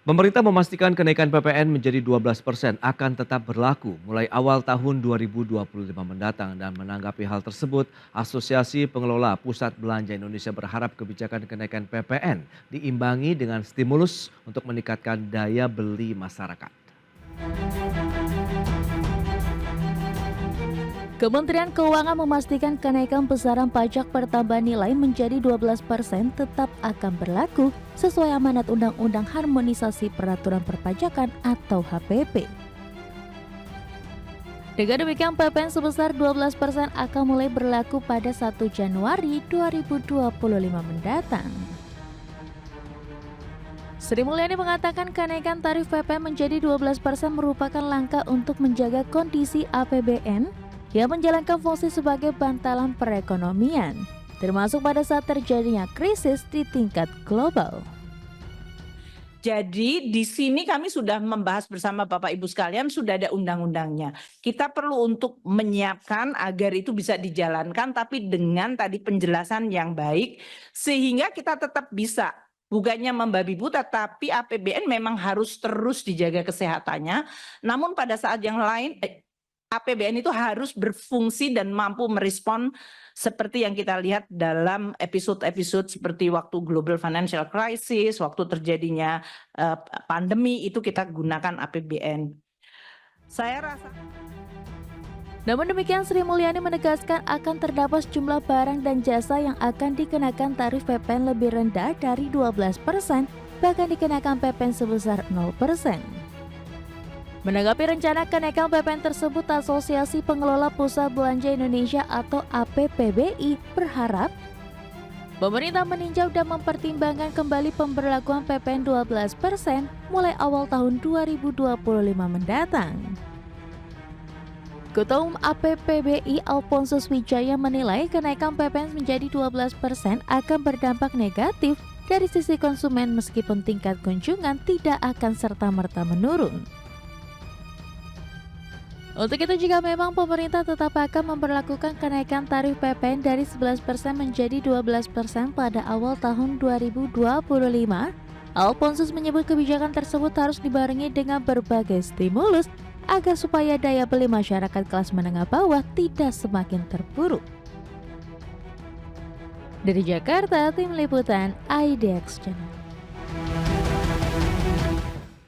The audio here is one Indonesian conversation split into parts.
Pemerintah memastikan kenaikan PPN menjadi 12% akan tetap berlaku mulai awal tahun 2025 mendatang dan menanggapi hal tersebut, Asosiasi Pengelola Pusat Belanja Indonesia berharap kebijakan kenaikan PPN diimbangi dengan stimulus untuk meningkatkan daya beli masyarakat. Kementerian Keuangan memastikan kenaikan besaran pajak pertambahan nilai menjadi 12% tetap akan berlaku sesuai amanat Undang-Undang Harmonisasi Peraturan Perpajakan atau HPP. Dengan demikian, PPN sebesar 12% akan mulai berlaku pada 1 Januari 2025 mendatang. Sri Mulyani mengatakan kenaikan tarif PPN menjadi 12% merupakan langkah untuk menjaga kondisi APBN yang menjalankan fungsi sebagai bantalan perekonomian, termasuk pada saat terjadinya krisis di tingkat global. Jadi di sini kami sudah membahas bersama Bapak Ibu sekalian, sudah ada undang-undangnya. Kita perlu untuk menyiapkan agar itu bisa dijalankan, tapi dengan tadi penjelasan yang baik, sehingga kita tetap bisa, bukannya membabi buta, tapi APBN memang harus terus dijaga kesehatannya. Namun pada saat yang lain, APBN itu harus berfungsi dan mampu merespon seperti yang kita lihat dalam episode-episode seperti waktu Global Financial Crisis, waktu terjadinya pandemi, itu kita gunakan APBN. Saya rasa. Namun demikian, Sri Mulyani menegaskan akan terdapat sejumlah barang dan jasa yang akan dikenakan tarif PPN lebih rendah dari 12%, bahkan dikenakan PPN sebesar 0%. Menanggapi rencana kenaikan PPN tersebut, Asosiasi Pengelola Pusat Belanja Indonesia atau APPBI berharap pemerintah meninjau dan mempertimbangkan kembali pemberlakuan PPN 12% mulai awal tahun 2025 mendatang. Ketua Umum APPBI Alphonsus Wijaya menilai kenaikan PPN menjadi 12% akan berdampak negatif dari sisi konsumen meskipun tingkat kunjungan tidak akan serta-merta menurun. Untuk itu, jika memang pemerintah tetap akan memberlakukan kenaikan tarif PPN dari 11% menjadi 12% pada awal tahun 2025, Alphonsus menyebut kebijakan tersebut harus dibarengi dengan berbagai stimulus agar supaya daya beli masyarakat kelas menengah bawah tidak semakin terpuruk. Dari Jakarta, Tim Liputan IDX Channel.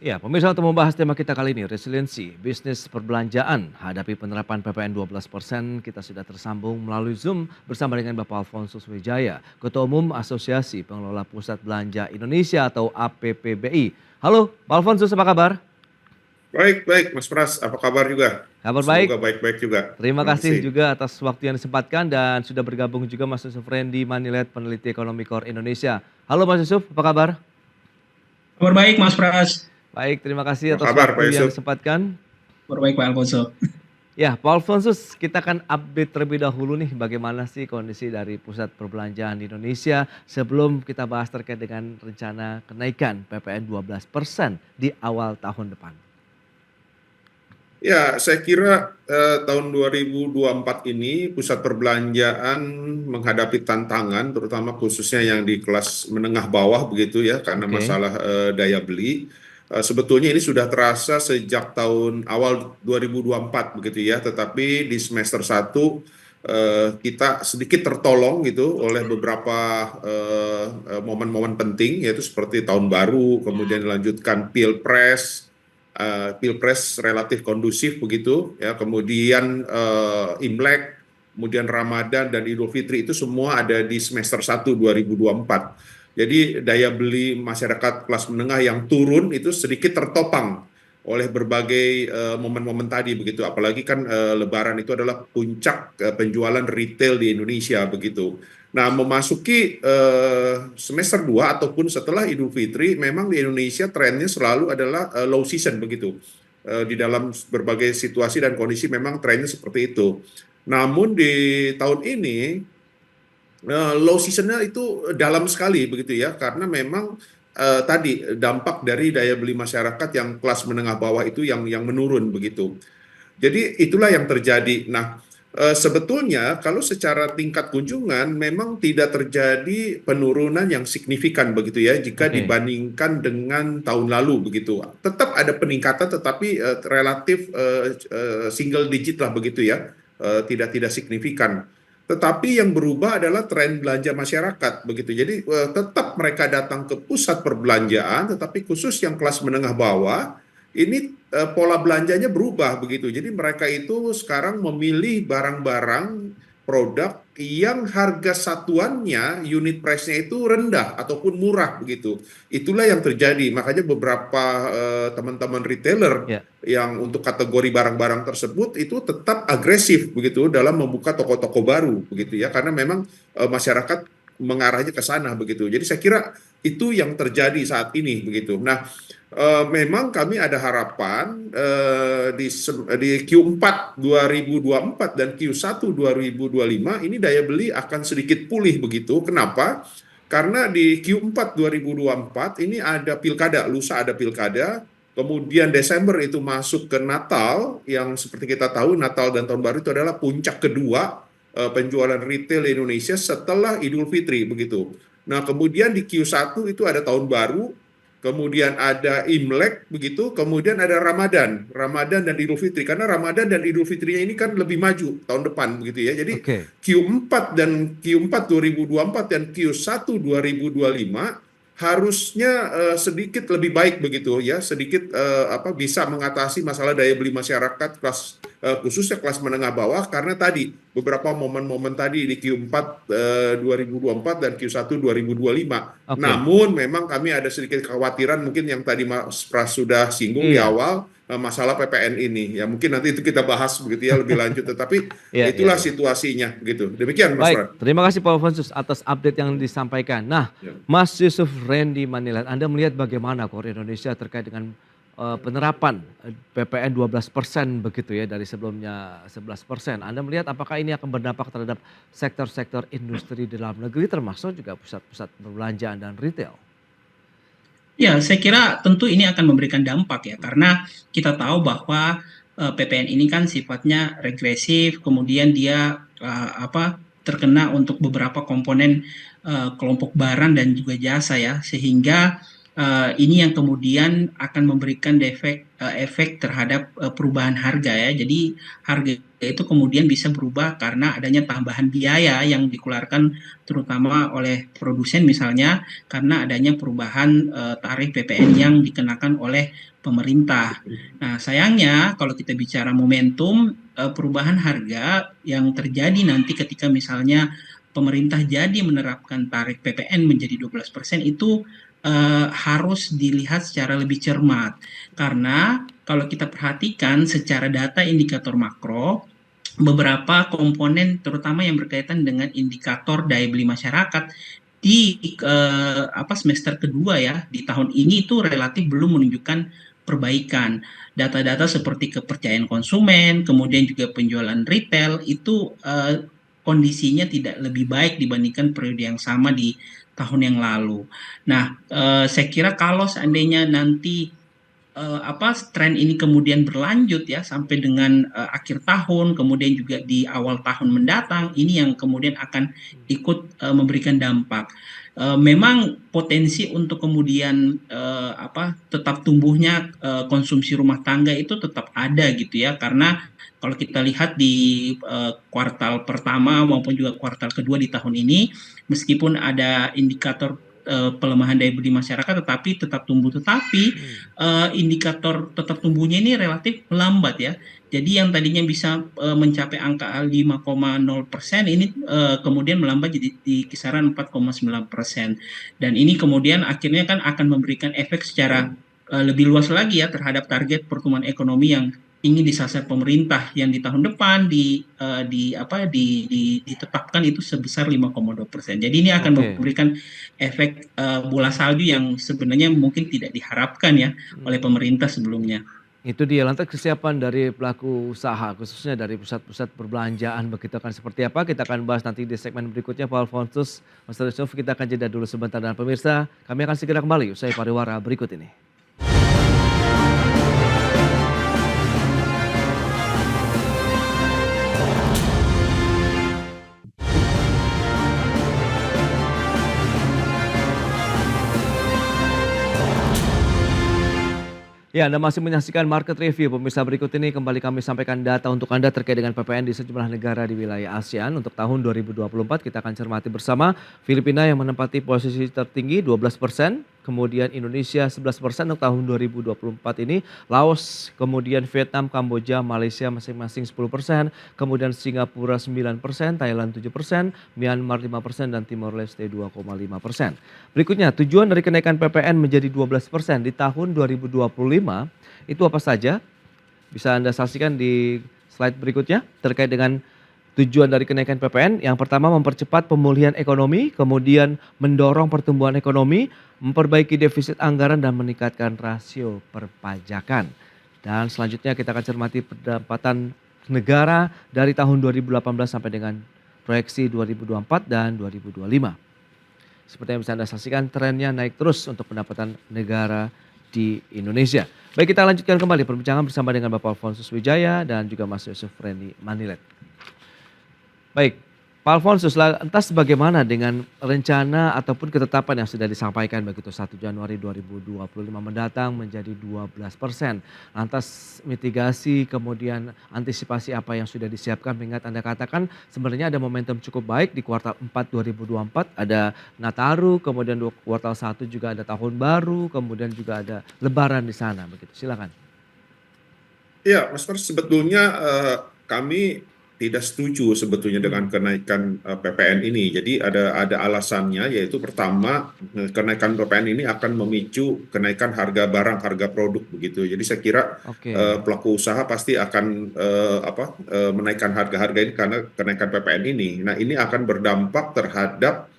Ya, pemirsa, untuk membahas tema kita kali ini, resiliensi bisnis perbelanjaan hadapi penerapan PPN 12%, kita sudah tersambung melalui Zoom bersama dengan Bapak Alphonsus Wijaya, Ketua Umum Asosiasi Pengelola Pusat Belanja Indonesia atau APPBI. Halo, Pak Alphonsus, apa kabar? Baik, Mas Pras, apa kabar juga? Kabar baik. Semoga baik-baik juga. Terima kasih juga atas waktu yang disempatkan dan sudah bergabung juga Mas Yusuf Randy Manilet, peneliti ekonomi KOR Indonesia. Halo Mas Yusuf, apa kabar? Kabar baik Mas Pras. Baik, terima kasih atas waktu yang disempatkan. Kabar baik Pak Alfonso. Ya, Pak Alphonsus, kita akan update terlebih dahulu nih bagaimana sih kondisi dari pusat perbelanjaan di Indonesia sebelum kita bahas terkait dengan rencana kenaikan PPN 12% di awal tahun depan. Ya, saya kira tahun 2024 ini pusat perbelanjaan menghadapi tantangan, terutama khususnya yang di kelas menengah bawah begitu ya, karena masalah daya beli. Sebetulnya ini sudah terasa sejak tahun awal 2024 begitu ya, tetapi di semester 1 kita sedikit tertolong gitu oleh beberapa momen-momen penting, yaitu seperti tahun baru, kemudian dilanjutkan Pilpres relatif kondusif begitu ya, kemudian Imlek, kemudian Ramadan dan Idul Fitri, itu semua ada di semester 1 2024. Jadi daya beli masyarakat kelas menengah yang turun itu sedikit tertopang oleh berbagai momen-momen tadi begitu. Apalagi kan Lebaran itu adalah puncak penjualan retail di Indonesia begitu. Nah, memasuki semester 2 ataupun setelah Idul Fitri, memang di Indonesia trennya selalu adalah low season begitu. Di dalam berbagai situasi dan kondisi memang trennya seperti itu. Namun di tahun ini low seasonnya itu dalam sekali begitu ya, karena memang tadi dampak dari daya beli masyarakat yang kelas menengah bawah itu yang menurun begitu. Jadi itulah yang terjadi. Nah, Sebetulnya kalau secara tingkat kunjungan memang tidak terjadi penurunan yang signifikan begitu ya jika dibandingkan dengan tahun lalu begitu. Tetap ada peningkatan tetapi relatif single digit lah begitu ya, tidak signifikan. Tetapi yang berubah adalah tren belanja masyarakat begitu. Jadi tetap mereka datang ke pusat perbelanjaan, tetapi khusus yang kelas menengah bawah ini pola belanjanya berubah begitu. Jadi mereka itu sekarang memilih barang-barang produk yang harga satuannya unit price-nya itu rendah ataupun murah begitu. Itulah yang terjadi. Makanya beberapa teman-teman retailer yang untuk kategori barang-barang tersebut itu tetap agresif begitu dalam membuka toko-toko baru begitu ya. Karena memang masyarakat mengarahnya ke sana begitu. Jadi saya kira itu yang terjadi saat ini begitu. Nah, memang kami ada harapan di Q4 2024 dan Q1 2025 ini daya beli akan sedikit pulih begitu. Kenapa? Karena di Q4 2024 ini ada pilkada, lusa ada pilkada, kemudian Desember itu masuk ke Natal, yang seperti kita tahu Natal dan Tahun Baru itu adalah puncak kedua penjualan retail Indonesia setelah Idul Fitri begitu. Nah, kemudian di Q1 itu ada Tahun Baru, kemudian ada Imlek begitu, kemudian ada Ramadan dan Idul Fitri. Karena Ramadan dan Idul Fitrinya ini kan lebih maju tahun depan begitu ya. Jadi Q4 2024 dan Q1 2025 harusnya sedikit lebih baik begitu ya, sedikit bisa mengatasi masalah daya beli masyarakat kelas khususnya kelas menengah bawah, karena tadi beberapa momen-momen tadi di Q4 2024 dan Q1 2025. Namun memang kami ada sedikit kekhawatiran mungkin yang tadi Mas Pras sudah singgung di awal, masalah PPN ini ya, mungkin nanti itu kita bahas begitu ya lebih lanjut, tetapi itulah situasinya begitu. Demikian Mas Pras. Terima kasih Pak Alfonsus atas update yang disampaikan. Nah, Mas Yusuf Randy Manilan, Anda melihat bagaimana KOR Indonesia terkait dengan penerapan PPN 12% begitu ya, dari sebelumnya 11%. Anda melihat apakah ini akan berdampak terhadap sektor-sektor industri di dalam negeri termasuk juga pusat-pusat perbelanjaan dan retail? Ya, saya kira tentu ini akan memberikan dampak ya, karena kita tahu bahwa PPN ini kan sifatnya regresif, kemudian dia terkena untuk beberapa komponen kelompok barang dan juga jasa ya, sehingga ini yang kemudian akan memberikan efek terhadap perubahan harga ya. Jadi harga itu kemudian bisa berubah karena adanya tambahan biaya yang dikeluarkan terutama oleh produsen misalnya, karena adanya perubahan tarif PPN yang dikenakan oleh pemerintah. Nah, sayangnya kalau kita bicara momentum perubahan harga yang terjadi nanti ketika misalnya pemerintah jadi menerapkan tarif PPN menjadi 12% itu harus dilihat secara lebih cermat, karena kalau kita perhatikan secara data indikator makro, beberapa komponen terutama yang berkaitan dengan indikator daya beli masyarakat di semester kedua ya di tahun ini itu relatif belum menunjukkan perbaikan. Data-data seperti kepercayaan konsumen, kemudian juga penjualan retail itu kondisinya tidak lebih baik dibandingkan periode yang sama di tahun yang lalu. Nah, saya kira kalau seandainya nanti tren ini kemudian berlanjut ya sampai dengan akhir tahun, kemudian juga di awal tahun mendatang, ini yang kemudian akan ikut memberikan dampak. Memang potensi untuk kemudian tetap tumbuhnya konsumsi rumah tangga itu tetap ada gitu ya, karena kalau kita lihat di kuartal pertama maupun juga kuartal kedua di tahun ini, meskipun ada indikator pelemahan daya beli masyarakat tetapi tetap tumbuh, tetapi indikator tetap tumbuhnya ini relatif melambat ya. Jadi yang tadinya bisa mencapai angka 5,0% ini kemudian melambat jadi di kisaran 4,9%. Dan ini kemudian akhirnya kan akan memberikan efek secara lebih luas lagi ya terhadap target pertumbuhan ekonomi yang ingin disasar pemerintah yang di tahun depan ditetapkan itu sebesar 5,2%. Jadi ini akan memberikan efek bola salju yang sebenarnya mungkin tidak diharapkan ya oleh pemerintah sebelumnya. Itu dia, lantas kesiapan dari pelaku usaha khususnya dari pusat-pusat perbelanjaan begitu akan seperti apa, kita akan bahas nanti di segmen berikutnya Pak Alfonsus. Mas Yusuf, kita akan jeda dulu sebentar dan pemirsa kami akan segera kembali usai pariwara berikut ini. Ya, Anda masih menyaksikan Market Review. Pemirsa, berikut ini kembali kami sampaikan data untuk Anda terkait dengan PPN di sejumlah negara di wilayah ASEAN. Untuk tahun 2024 kita akan cermati bersama Filipina yang menempati posisi tertinggi 12%, kemudian Indonesia 11% untuk tahun 2024 ini, Laos, kemudian Vietnam, Kamboja, Malaysia masing-masing 10%, kemudian Singapura 9%, Thailand 7%, Myanmar 5%, dan Timor Leste 2,5%. Berikutnya, tujuan dari kenaikan PPN menjadi 12% di tahun 2025 itu apa saja? Bisa Anda saksikan di slide berikutnya terkait dengan tujuan dari kenaikan PPN. Yang pertama, mempercepat pemulihan ekonomi, kemudian mendorong pertumbuhan ekonomi, memperbaiki defisit anggaran, dan meningkatkan rasio perpajakan. Dan selanjutnya kita akan cermati pendapatan negara dari tahun 2018 sampai dengan proyeksi 2024 dan 2025. Seperti yang bisa Anda saksikan, trennya naik terus untuk pendapatan negara di Indonesia. Baik, kita lanjutkan kembali perbincangan bersama dengan Bapak Alfonsus Wijaya dan juga Mas Yusuf Reni Manilet. Baik, Pak Alfonsus, lantas bagaimana dengan rencana ataupun ketetapan yang sudah disampaikan begitu 1 Januari 2025 mendatang menjadi 12%. Lantas mitigasi kemudian antisipasi apa yang sudah disiapkan, mengingat Anda katakan sebenarnya ada momentum cukup baik di kuartal 4 2024, ada Nataru, kemudian kuartal 1 juga ada tahun baru, kemudian juga ada lebaran di sana begitu. Silakan. Ya, Mas Fars, sebetulnya kami tidak setuju sebetulnya dengan kenaikan PPN ini. Jadi ada alasannya, yaitu pertama, kenaikan PPN ini akan memicu kenaikan harga barang, harga produk begitu. Jadi saya kira pelaku usaha pasti akan menaikkan harga-harga ini karena kenaikan PPN ini. Nah, ini akan berdampak terhadap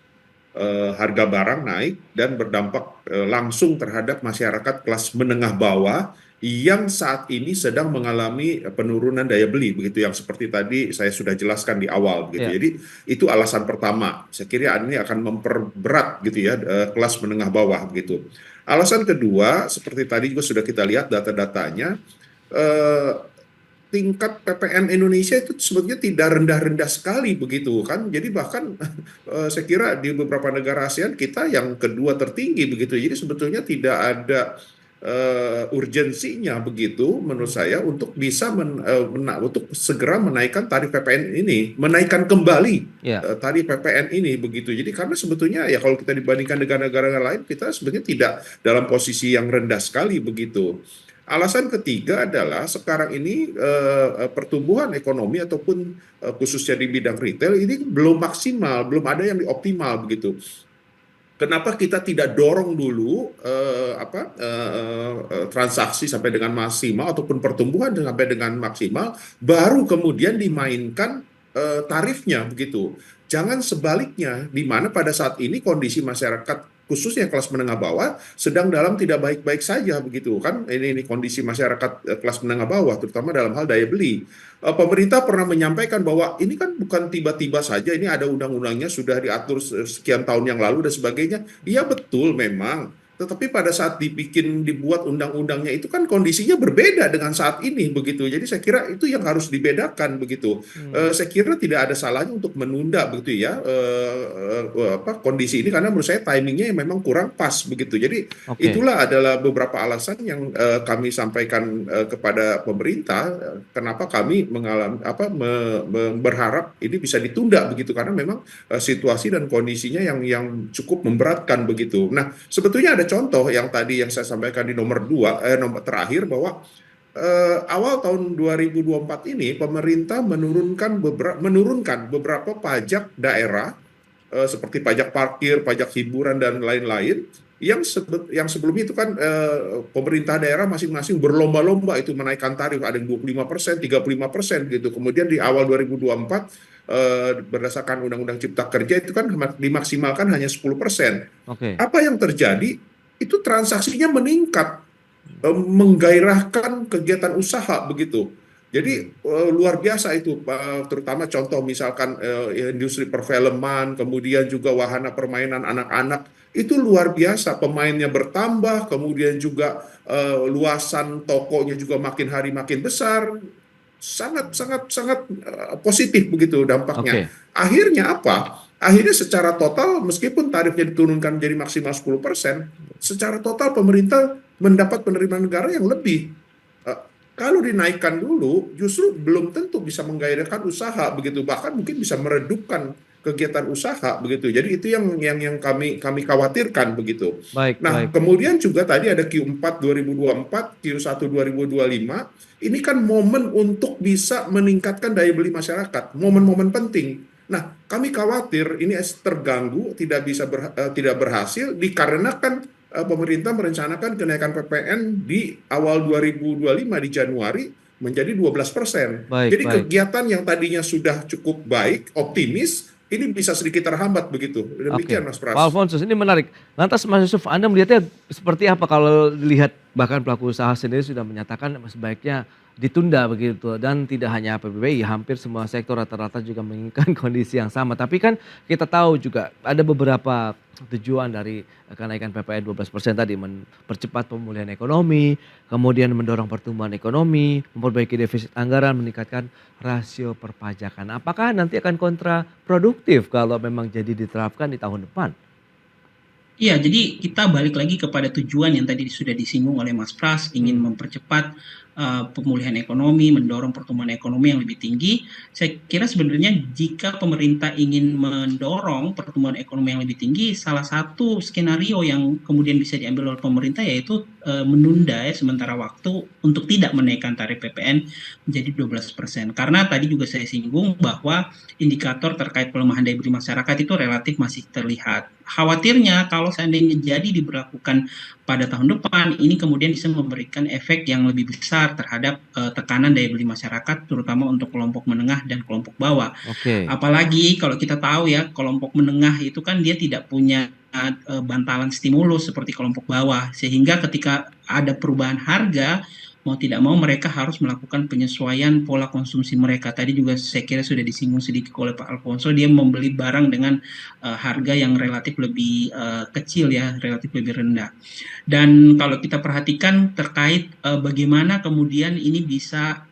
harga barang naik dan berdampak langsung terhadap masyarakat kelas menengah bawah yang saat ini sedang mengalami penurunan daya beli begitu, yang seperti tadi saya sudah jelaskan di awal begitu. Jadi itu alasan pertama. Saya kira ini akan memperberat gitu ya kelas menengah bawah begitu. Alasan kedua, seperti tadi juga sudah kita lihat data-datanya, tingkat PPN Indonesia itu sebetulnya tidak rendah-rendah sekali begitu kan. Jadi bahkan saya kira di beberapa negara ASEAN kita yang kedua tertinggi begitu. Jadi sebetulnya tidak ada urgensinya begitu menurut saya untuk bisa untuk segera menaikkan tarif PPN ini, menaikkan kembali tarif PPN ini begitu. Jadi karena sebetulnya ya kalau kita dibandingkan negara-negara lain, kita sebetulnya tidak dalam posisi yang rendah sekali begitu. Alasan ketiga adalah sekarang ini pertumbuhan ekonomi ataupun khususnya di bidang retail ini belum maksimal, belum ada yang optimal begitu. Kenapa kita tidak dorong dulu transaksi sampai dengan maksimal ataupun pertumbuhan sampai dengan maksimal, baru kemudian dimainkan tarifnya begitu. Jangan sebaliknya, di mana pada saat ini kondisi masyarakat khususnya kelas menengah bawah sedang dalam tidak baik-baik saja begitu kan. Ini kondisi masyarakat kelas menengah bawah terutama dalam hal daya beli. Pemerintah pernah menyampaikan bahwa ini kan bukan tiba-tiba saja, ini ada undang-undangnya sudah diatur sekian tahun yang lalu dan sebagainya. Iya betul memang, tetapi pada saat dibuat undang-undangnya itu kan kondisinya berbeda dengan saat ini begitu. Jadi saya kira itu yang harus dibedakan begitu. Saya kira tidak ada salahnya untuk menunda begitu ya kondisi ini, karena menurut saya timingnya memang kurang pas begitu. Jadi itulah adalah beberapa alasan yang kami sampaikan kepada pemerintah kenapa kami berharap ini bisa ditunda begitu, karena memang situasi dan kondisinya yang cukup memberatkan begitu. Nah, sebetulnya ada contoh yang tadi yang saya sampaikan di nomor terakhir bahwa awal tahun 2024 ini pemerintah menurunkan beberapa pajak daerah seperti pajak parkir, pajak hiburan dan lain-lain yang sebelumnya itu kan pemerintah daerah masing-masing berlomba-lomba itu menaikkan tarif, ada yang 25%, 35% gitu. Kemudian di awal 2024 berdasarkan Undang-Undang Cipta Kerja itu kan dimaksimalkan hanya 10%. Apa yang terjadi? Itu transaksinya meningkat, menggairahkan kegiatan usaha begitu. Jadi luar biasa itu, terutama contoh misalkan industri perfilman, kemudian juga wahana permainan anak-anak, itu luar biasa, pemainnya bertambah, kemudian juga luasan tokonya juga makin hari makin besar, sangat positif begitu dampaknya. Akhirnya apa? Akhirnya secara total meskipun tarifnya diturunkan menjadi maksimal 10%, secara total pemerintah mendapat penerimaan negara yang lebih. Eh, Kalau dinaikkan dulu, justru belum tentu bisa menggairahkan usaha begitu, bahkan mungkin bisa meredupkan kegiatan usaha begitu. Jadi itu yang kami khawatirkan begitu. Baik, Nah, baik. kemudian juga tadi ada Q4 2024, Q1 2025. Ini kan momen untuk bisa meningkatkan daya beli masyarakat, momen-momen penting. Nah, kami khawatir ini terganggu, tidak berhasil dikarenakan pemerintah merencanakan kenaikan PPN di awal 2025 di Januari menjadi 12%. Baik, Jadi baik. kegiatan yang tadinya sudah cukup baik, optimis, ini bisa sedikit terhambat begitu. Demikian Oke, Mas Pak Pras. Alfonsus ini menarik. Lantas Mas Yusuf, Anda melihatnya seperti apa kalau dilihat bahkan pelaku usaha sendiri sudah menyatakan sebaiknya ditunda begitu dan tidak hanya PBBI, hampir semua sektor rata-rata juga menginginkan kondisi yang sama. Tapi kan kita tahu juga ada beberapa tujuan dari kenaikan PPN 12% tadi, mempercepat pemulihan ekonomi, kemudian mendorong pertumbuhan ekonomi, memperbaiki defisit anggaran, meningkatkan rasio perpajakan. Apakah nanti akan kontraproduktif kalau memang jadi diterapkan di tahun depan? Iya, jadi kita balik lagi kepada tujuan yang tadi sudah disinggung oleh Mas Pras, ingin mempercepat pemulihan ekonomi, mendorong pertumbuhan ekonomi yang lebih tinggi. Saya kira sebenarnya jika pemerintah ingin mendorong pertumbuhan ekonomi yang lebih tinggi, salah satu skenario yang kemudian bisa diambil oleh pemerintah yaitu menunda ya sementara waktu untuk tidak menaikkan tarif PPN menjadi 12%. Karena tadi juga saya singgung bahwa indikator terkait pelemahan daya beli masyarakat itu relatif masih terlihat. Khawatirnya kalau seandainya jadi diberlakukan pada tahun depan, ini kemudian bisa memberikan efek yang lebih besar terhadap tekanan daya beli masyarakat, terutama untuk kelompok menengah dan kelompok bawah. Oke. Apalagi kalau kita tahu ya, kelompok menengah itu kan dia tidak punya bantalan stimulus seperti kelompok bawah, sehingga ketika ada perubahan harga, mau tidak mau mereka harus melakukan penyesuaian pola konsumsi mereka. Tadi juga saya kira sudah disinggung sedikit oleh Pak Alfonso, dia membeli barang dengan harga yang relatif lebih kecil ya, relatif lebih rendah. Dan kalau kita perhatikan terkait bagaimana kemudian ini bisa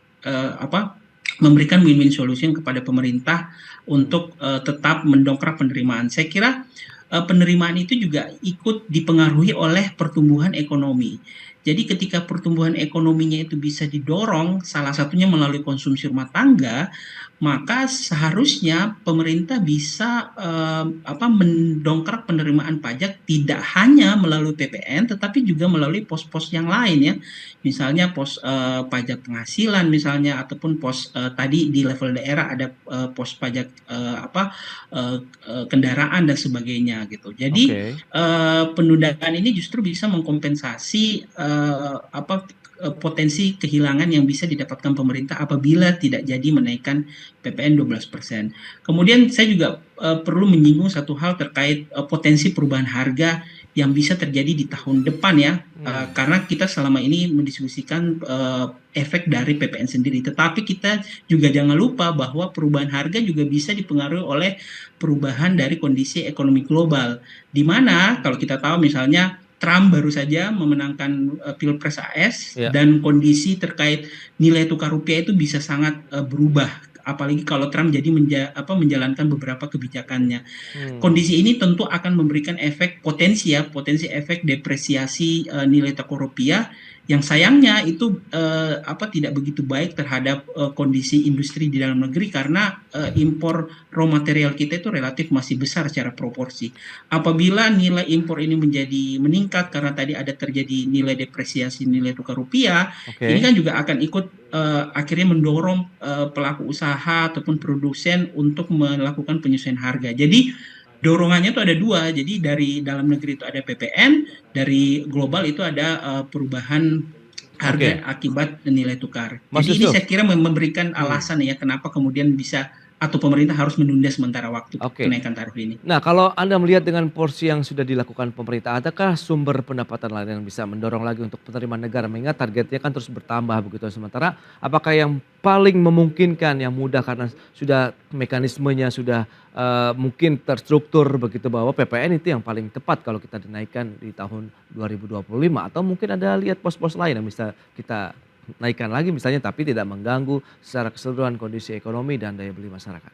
memberikan win-win solution kepada pemerintah untuk tetap mendongkrak penerimaan. Saya kira penerimaan itu juga ikut dipengaruhi oleh pertumbuhan ekonomi. Jadi ketika pertumbuhan ekonominya itu bisa didorong, salah satunya melalui konsumsi rumah tangga, maka seharusnya pemerintah bisa mendongkrak penerimaan pajak tidak hanya melalui PPN, tetapi juga melalui pos-pos yang lain ya, misalnya pos pajak penghasilan misalnya, ataupun pos tadi di level daerah ada pos pajak kendaraan dan sebagainya gitu. Jadi Oke. penundaan ini justru bisa mengkompensasi potensi kehilangan yang bisa didapatkan pemerintah apabila tidak jadi menaikkan PPN 12%. Kemudian saya juga perlu menyinggung satu hal terkait potensi perubahan harga yang bisa terjadi di tahun depan ya, karena kita selama ini mendiskusikan efek dari PPN sendiri, tetapi kita juga jangan lupa bahwa perubahan harga juga bisa dipengaruhi oleh perubahan dari kondisi ekonomi global, di mana kalau kita tahu misalnya Trump baru saja memenangkan Pilpres AS dan kondisi terkait nilai tukar rupiah itu bisa sangat berubah, apalagi kalau Trump jadi menjalankan beberapa kebijakannya. Kondisi ini tentu akan memberikan potensi efek depresiasi nilai tukar rupiah yang sayangnya itu tidak begitu baik terhadap kondisi industri di dalam negeri, karena impor raw material kita itu relatif masih besar secara proporsi. Apabila nilai impor ini menjadi meningkat karena tadi ada terjadi nilai depresiasi nilai tukar rupiah, ini kan juga akan ikut akhirnya mendorong pelaku usaha ataupun produsen untuk melakukan penyesuaian harga. Jadi dorongannya itu ada dua, jadi dari dalam negeri itu ada PPN, dari global itu ada perubahan harga akibat nilai tukar. Jadi ini saya kira memberikan alasan ya kenapa kemudian bisa atau pemerintah harus menunda sementara waktu kenaikan tarif ini. Nah, kalau Anda melihat dengan porsi yang sudah dilakukan pemerintah, adakah sumber pendapatan lain yang bisa mendorong lagi untuk penerimaan negara? Mengingat targetnya kan terus bertambah begitu. Sementara apakah yang paling memungkinkan, yang mudah karena sudah mekanismenya sudah mungkin terstruktur begitu bahwa PPN itu yang paling tepat kalau kita dinaikkan di tahun 2025, atau mungkin ada lihat pos-pos lain yang bisa kita naikkan lagi misalnya tapi tidak mengganggu secara keseluruhan kondisi ekonomi dan daya beli masyarakat?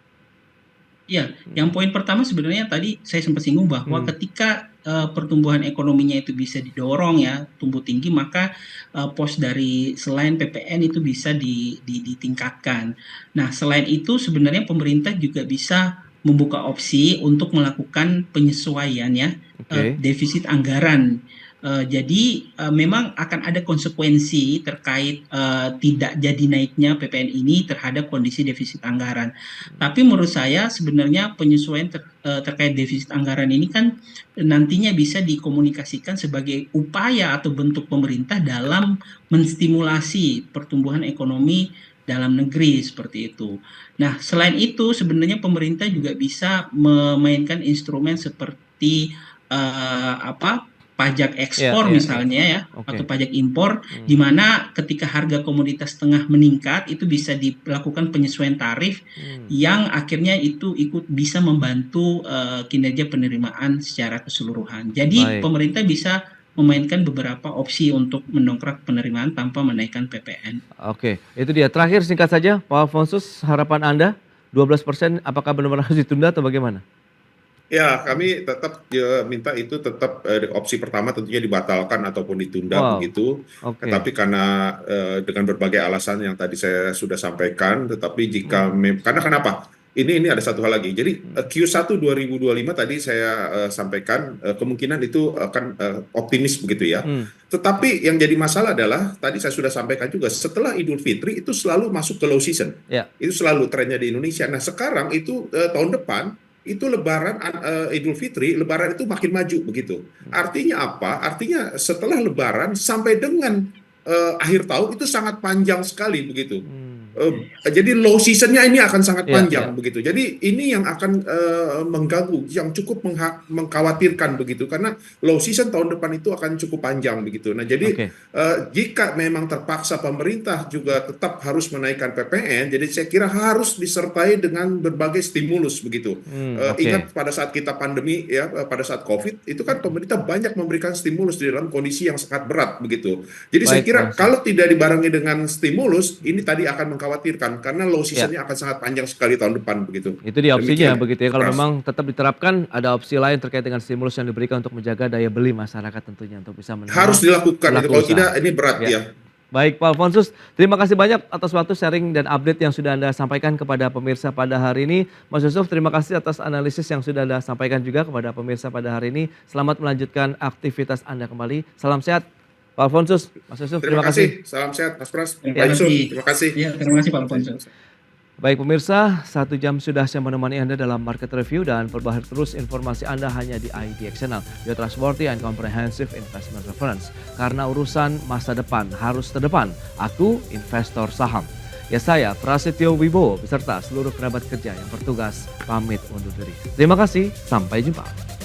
Ya, yang poin pertama sebenarnya tadi saya sempat singgung bahwa ketika pertumbuhan ekonominya itu bisa didorong ya, tumbuh tinggi, maka pos dari selain PPN itu bisa ditingkatkan. Nah, selain itu sebenarnya pemerintah juga bisa membuka opsi untuk melakukan penyesuaian ya, defisit anggaran. Jadi memang akan ada konsekuensi terkait tidak jadi naiknya PPN ini terhadap kondisi defisit anggaran. Tapi menurut saya sebenarnya penyesuaian terkait defisit anggaran ini kan nantinya bisa dikomunikasikan sebagai upaya atau bentuk pemerintah dalam menstimulasi pertumbuhan ekonomi dalam negeri seperti itu. Nah, selain itu sebenarnya pemerintah juga bisa memainkan instrumen seperti pajak ekspor misalnya ya, atau pajak impor, di mana ketika harga komoditas tengah meningkat itu bisa dilakukan penyesuaian tarif yang akhirnya itu ikut bisa membantu kinerja penerimaan secara keseluruhan. Jadi pemerintah bisa memainkan beberapa opsi untuk mendongkrak penerimaan tanpa menaikkan PPN. Oke, itu dia. Terakhir singkat saja, Pak Alfonsus, harapan Anda 12% apakah benar-benar harus ditunda atau bagaimana? Ya, kami tetap minta itu tetap opsi pertama tentunya dibatalkan ataupun ditunda begitu. Tetapi karena dengan berbagai alasan yang tadi saya sudah sampaikan, tetapi jika karena kenapa? Ini ada satu hal lagi. Jadi Q1 2025 tadi saya sampaikan kemungkinan itu akan optimis begitu ya. Tetapi yang jadi masalah adalah tadi saya sudah sampaikan juga setelah Idul Fitri itu selalu masuk ke low season. Itu selalu trennya di Indonesia. Nah, sekarang itu tahun depan itu Lebaran Idul Fitri, Lebaran itu makin maju begitu. Artinya apa? Artinya setelah Lebaran sampai dengan akhir tahun itu sangat panjang sekali begitu. Jadi low seasonnya ini akan sangat panjang begitu. Jadi ini yang akan mengganggu, yang cukup mengkhawatirkan begitu, karena low season tahun depan itu akan cukup panjang begitu. Nah, jadi jika memang terpaksa pemerintah juga tetap harus menaikkan PPN, jadi saya kira harus disertai dengan berbagai stimulus begitu. Ingat pada saat kita pandemi ya, pada saat COVID itu kan pemerintah banyak memberikan stimulus di dalam kondisi yang sangat berat begitu. Jadi saya kira kalau tidak dibarengi dengan stimulus, ini tadi akan mengkhawatirkan karena low seasonnya akan sangat panjang sekali tahun depan begitu. Itu dia opsinya begitu ya. Kalau memang tetap diterapkan, ada opsi lain terkait dengan stimulus yang diberikan untuk menjaga daya beli masyarakat tentunya untuk bisa harus dilakukan. Kalau tidak ini berat ya. Baik Pak Alfonsus, terima kasih banyak atas waktu sharing dan update yang sudah Anda sampaikan kepada pemirsa pada hari ini. Mas Yusuf, terima kasih atas analisis yang sudah Anda sampaikan juga kepada pemirsa pada hari ini. Selamat melanjutkan aktivitas Anda kembali. Salam sehat Pak Alfonsus, Mas Yusuf, terima kasih. Salam sehat Mas Pras. Terima kasih. Terima kasih Pak Alfonsus. Baik pemirsa, 1 jam sudah saya menemani Anda dalam Market Review dan perbaharui terus informasi Anda hanya di IDX Channel, your trustworthy and comprehensive investment reference. Karena urusan masa depan harus terdepan, aku investor saham. Ya saya, Prasetyo Wibowo, beserta seluruh kerabat kerja yang bertugas pamit undur diri. Terima kasih, sampai jumpa.